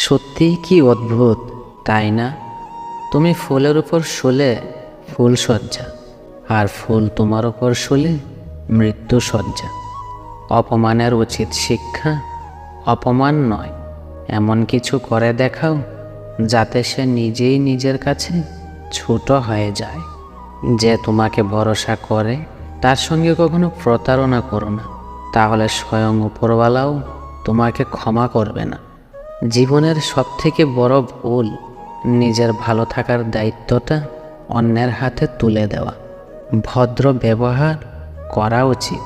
সত্যিই কি অদ্ভুত, তাই না? তুমি ফুলের উপর শুলে ফুলশয্যা, আর ফুল তোমার উপর শুলে মৃত্যুশয্যা। অপমানের উচিত শিক্ষা অপমান নয়, এমন কিছু করে দেখাও যাতে সে নিজেই নিজের কাছে ছোট হয়ে যায়। যে তোমাকে ভরসা করে তার সঙ্গে কখনো প্রতারণা করো না, তাহলে স্বয়ং উপরওয়ালাও তোমাকে ক্ষমা করবে না। জীবনের সবথেকে বড় ভুল নিজের ভালো থাকার দায়িত্বটা অন্যের হাতে তুলে দেওয়া। ভদ্র ব্যবহার করা উচিত,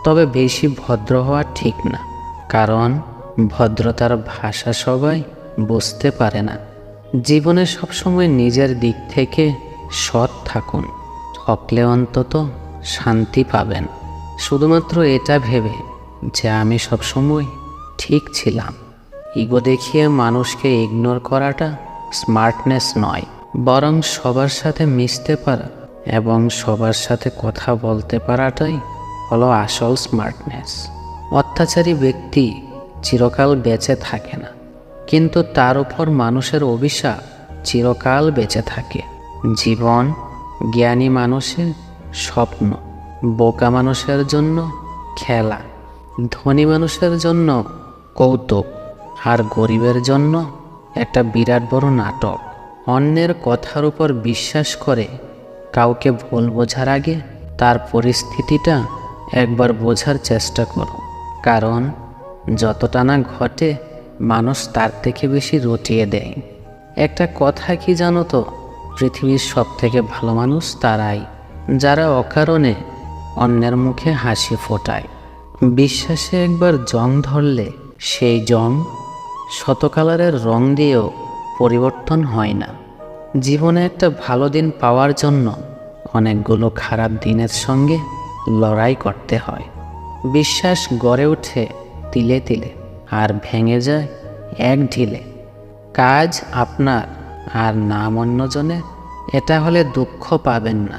তবে বেশি ভদ্র হওয়া ঠিক না, কারণ ভদ্রতার ভাষা সবাই বুঝতে পারে না। জীবনে সবসময় নিজের দিক থেকে সৎ থাকুন, ঠকলে অন্তত শান্তি পাবেন। শুধুমাত্র এটা ভেবে যে আমি সবসময় ঠিক ছিলাম। ইগো দেখিয়ে মানুষকে ইগনোর করাটা স্মার্টনেস নয়, বরং সবার সাথে মিশতে পারা এবং সবার সাথে কথা বলতে পারাটাই হলো আসল স্মার্টনেস। অত্যাচারী ব্যক্তি চিরকাল বেঁচে থাকে না, কিন্তু তার উপর মানুষের অভিশাপ চিরকাল বেঁচে থাকে। জীবন জ্ঞানী মানুষের স্বপ্ন, বোকা মানুষের জন্য খেলা, ধনী মানুষের জন্য কৌতুক, আর গরিবের জন্য একটা বিরাট বড় নাটক। অন্যের কথার উপর বিশ্বাস করে কাউকে ভুল বোঝার আগে তার পরিস্থিতিটা একবার বোঝার চেষ্টা করো, কারণ যতটা না ঘটে মানুষ তার থেকে বেশি রটিয়ে দেয়। একটা কথা কি জানো তো, পৃথিবীর সব থেকে ভালো মানুষ তারাই যারা অকারণে অন্যের মুখে হাসি ফোটায়। বিশ্বাসে একবার জং ধরলে সেই জং শত কালারের রং দিয়েও পরিবর্তন হয় না। জীবনে একটা ভালো দিন পাওয়ার জন্য অনেকগুলো খারাপ দিনের সঙ্গে লড়াই করতে হয়। বিশ্বাস গড়ে ওঠে তিলে তিলে আর ভেঙে যায় এক ঢিলে। কাজ আপনার আর নাম অন্যজনের, এটা হলে দুঃখ পাবেন না।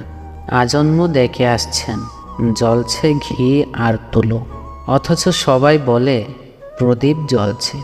আজন্ম দেখে আসছেন জ্বলছে ঘি আর তুলো, অথচ সবাই বলে প্রদীপ জ্বলছে।